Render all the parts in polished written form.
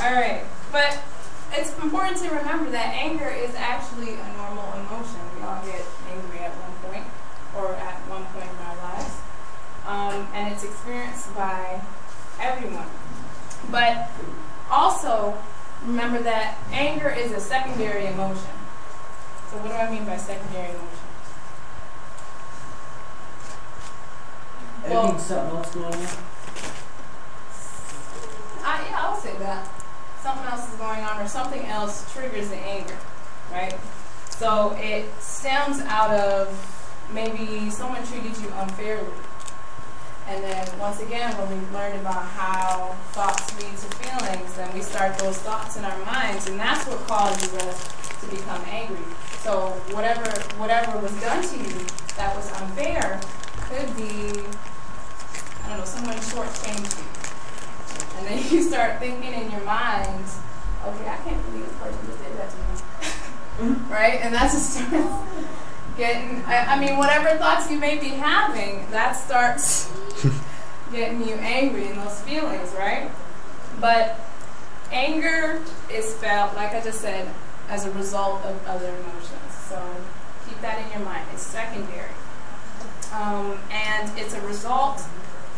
Alright, but it's important to remember that anger is actually a normal emotion. We all get angry at one point, or at one point in our lives. And it's experienced by everyone. But also, remember that anger is a secondary emotion. So what do I mean by secondary emotion? Well, something else going on? Yeah, I'll say that. Something else is going on, or something else triggers the anger, right? So it stems out of maybe someone treated you unfairly. And then once again, when we learned about how thoughts lead to feelings, then we start those thoughts in our minds, and that's what causes us to become angry. So whatever was done to you that was unfair could be, I don't know, someone shortchanged you. And then you start thinking in your mind, okay, I can't believe this person just did that to me. Right? And that just starts getting, I mean, whatever thoughts you may be having, that starts getting you angry in those feelings, right? But anger is felt, like I just said, as a result of other emotions. So keep that in your mind. It's secondary. And it's a result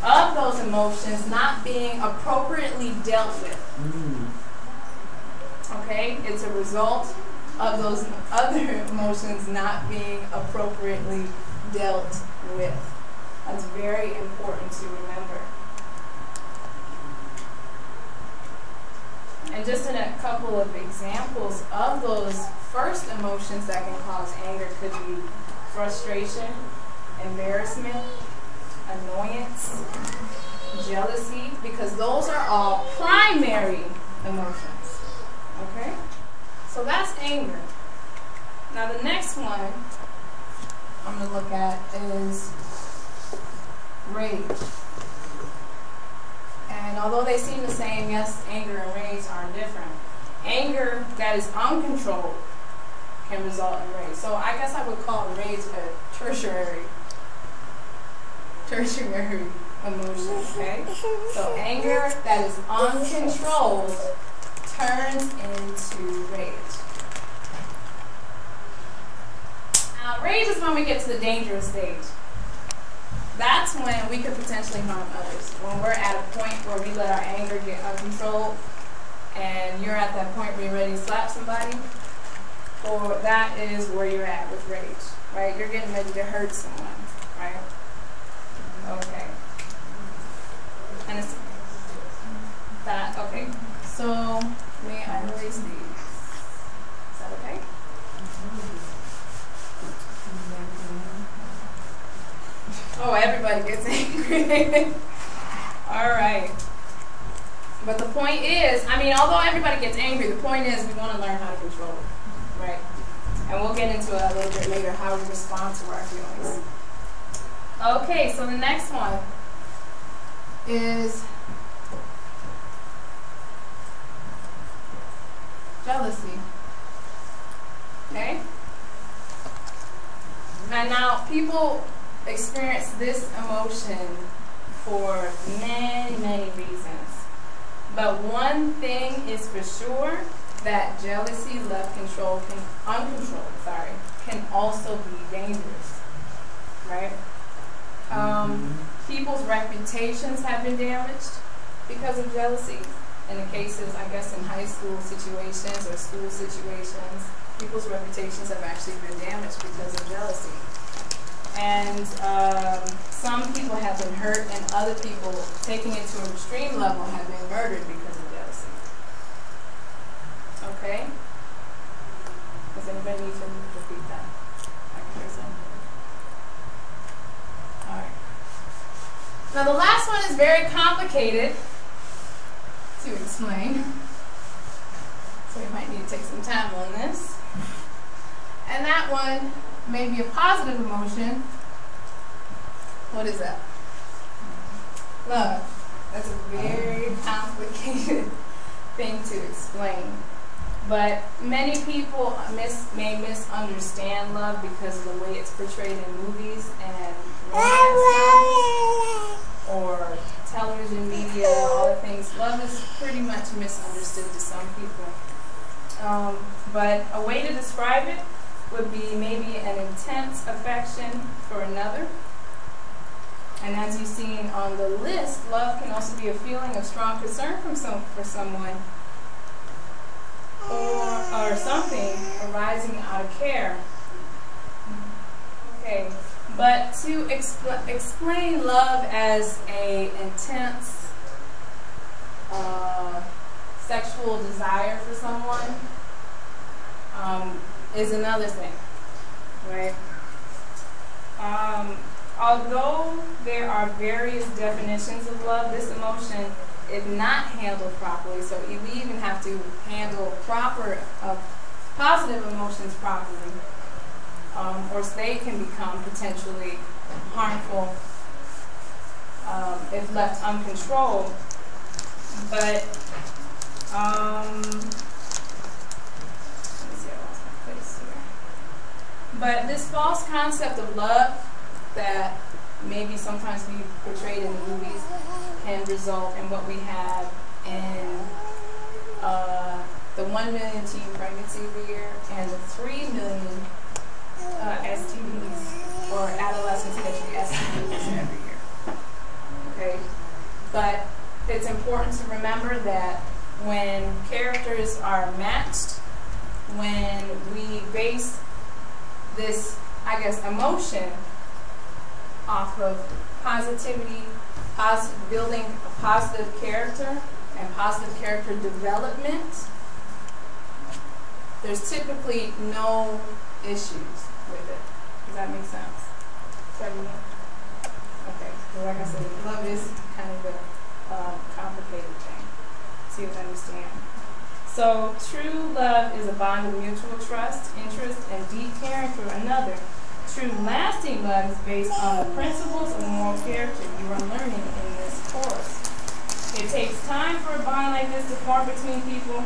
of those emotions not being appropriately dealt with. Okay? It's a result of those other emotions not being appropriately dealt with. That's very important to remember. And just in a couple of examples of those first emotions that can cause anger could be frustration, embarrassment, annoyance, jealousy, because those are all primary emotions. Okay? So that's anger. Now the next one I'm going to look at is rage. And although they seem the same, yes, anger and rage are different. Anger that is uncontrolled can result in rage. So I guess I would call rage a tertiary emotion, okay? So anger that is uncontrolled turns into rage. Now, rage is when we get to the dangerous stage. That's when we could potentially harm others. When we're at a point where we let our anger get uncontrolled, and you're at that point where you're ready to slap somebody, or that is where you're at with rage, right? You're getting ready to hurt someone, right? Okay. And it's that, okay. So, may I erase these? Is that okay? Oh, everybody gets angry. Alright. But the point is, I mean, although everybody gets angry, the point is we want to learn how to control it. Right? And we'll get into it a little bit later, how we respond to our feelings. Okay, so the next one is jealousy. Okay? And now people experience this emotion for many, many reasons. But one thing is for sure, that jealousy, uncontrolled, can also be dangerous. Right? People's reputations have been damaged because of jealousy. In the cases, I guess, in high school situations or school situations, people's reputations have actually been damaged because of jealousy. And some people have been hurt, and other people, taking it to an extreme level, have been murdered because of jealousy. Okay? Does anybody need to repeat that? I can hear some. Alright. Now the last one is very complicated to explain. So we might need to take some time on this. And that one may be a positive emotion. What is that? Love. That's a very complicated thing to explain. But many people may misunderstand love because of the way it's portrayed in movies and romance or television media, all the things. Love is pretty much misunderstood to But a way to describe it would be maybe an intense affection for another. And as you've seen on the list, love can also be a feeling of strong concern for someone or something arising out of care. Okay, but to explain love as a intense sexual desire for someone is another thing, right? Although there are various definitions of love, this emotion is not handled properly, so we even have to handle positive emotions properly, or they can become potentially harmful if left uncontrolled. But let me see, I lost my place here. But this false concept of love that maybe sometimes we portrayed in the movies can result in what we have in the 1 million teen pregnancy every year and the 3 million STDs or adolescents getting STDs every year. Okay, but it's important to remember that when characters are matched, when we base this, I guess, emotion off of positivity, building a positive character and positive character development, there's typically no issues with it. Does that make sense? Okay, so like I said, love is kind of a complicated thing. See if I understand. So true love is a bond of mutual trust, interest, and deep caring for another. True lasting love is based on the principles of moral character you are learning in this course. It takes time for a bond like this to form between people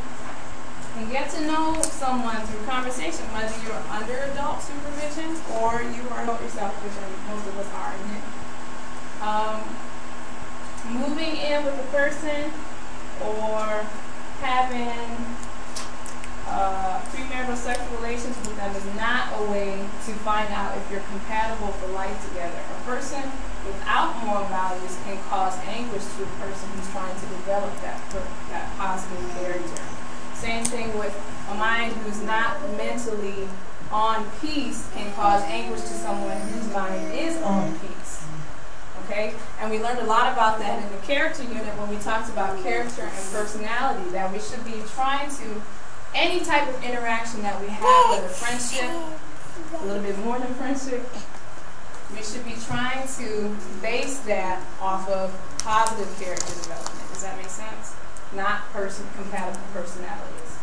and get to know someone through conversation, whether you're under adult supervision or you are adult yourself, which most of us are in it. Moving in with a person or having premarital sexual relations with them is not a way to find out if you're compatible for life together. A person without moral values can cause anguish to a person who's trying to develop that positive character. Same thing with a mind who's not mentally on peace can cause anguish to someone whose mind is on peace. Okay? And we learned a lot about that in the character unit when we talked about character and personality, that we should be trying to, any type of interaction that we have, whether friendship, a little bit more than friendship, we should be trying to base that off of positive character development. Does that make sense? Not compatible personalities.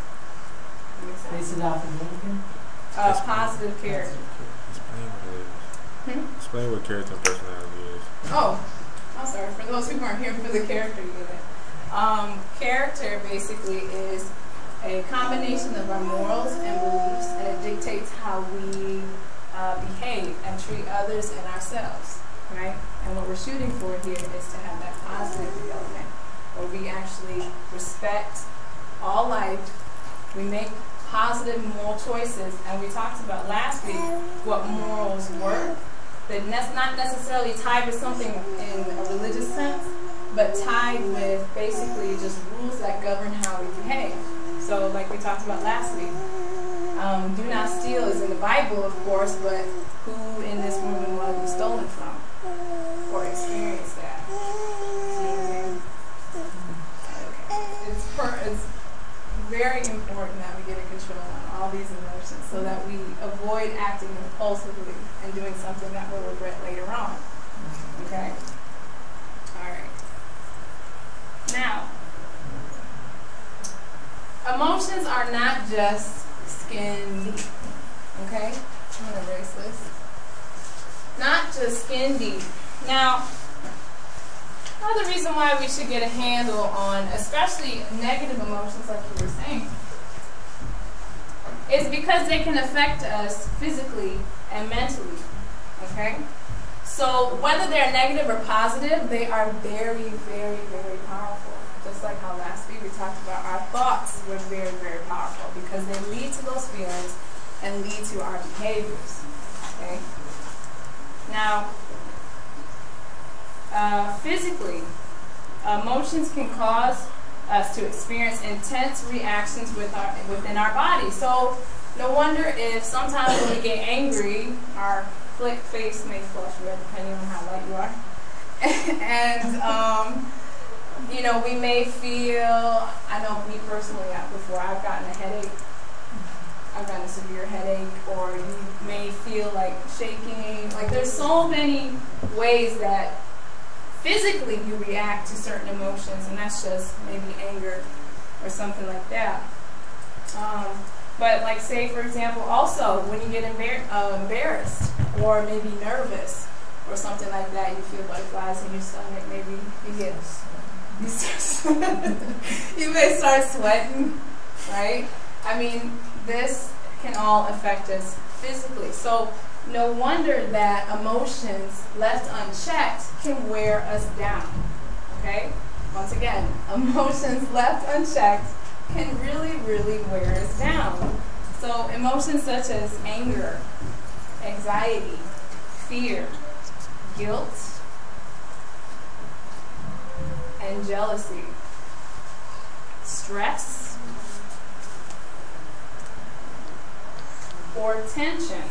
Base it off of anything? Positive character. Explain what character and personality is. Oh, I'm sorry. For those who weren't here for the character unit. Character basically is a combination of our morals and beliefs, and it dictates how we behave and treat others and ourselves, right? And what we're shooting for here is to have that positive development, where we actually respect all life, we make positive moral choices, and we talked about last week what morals were. That's not necessarily tied with something in a religious sense, but tied with basically just rules that govern how we behave. So like we talked about last week, do not steal is in the Bible, of course, but who in this room would want to be stolen from or experience that? Okay. It's very important that we get a control on all these emotions so that we avoid acting impulsively and doing something that we'll regret later on. Okay? All right. Now, emotions are not just skin deep. Okay? I'm going to erase this. Not just skin deep. Now, another reason why we should get a handle on, especially negative emotions like you were saying, is because they can affect us physically and mentally. Okay? So whether they're negative or positive, they are very, very, very powerful. just like how last week we talked about our thoughts were very, very powerful because they lead to those feelings and lead to our behaviors. Okay? Now, physically, emotions can cause us to experience intense reactions within our body. So, no wonder if sometimes when we get angry, our face may flush red depending on how light you are. And, you know, we may feel, I know me personally, before I've gotten a headache, I've gotten a severe headache, or you may feel like shaking. Like there's so many ways that physically you react to certain emotions, and that's just maybe anger or something like that. But like say, for example, also when you get embarrassed or maybe nervous or something like that, you feel butterflies in your stomach, maybe you get, you may start sweating, right? I mean, this can all affect us physically. So no wonder that emotions left unchecked can wear us down, okay? Once again, emotions left unchecked can really, really wear us down. So emotions such as anger, anxiety, fear, guilt, and jealousy, stress, or tension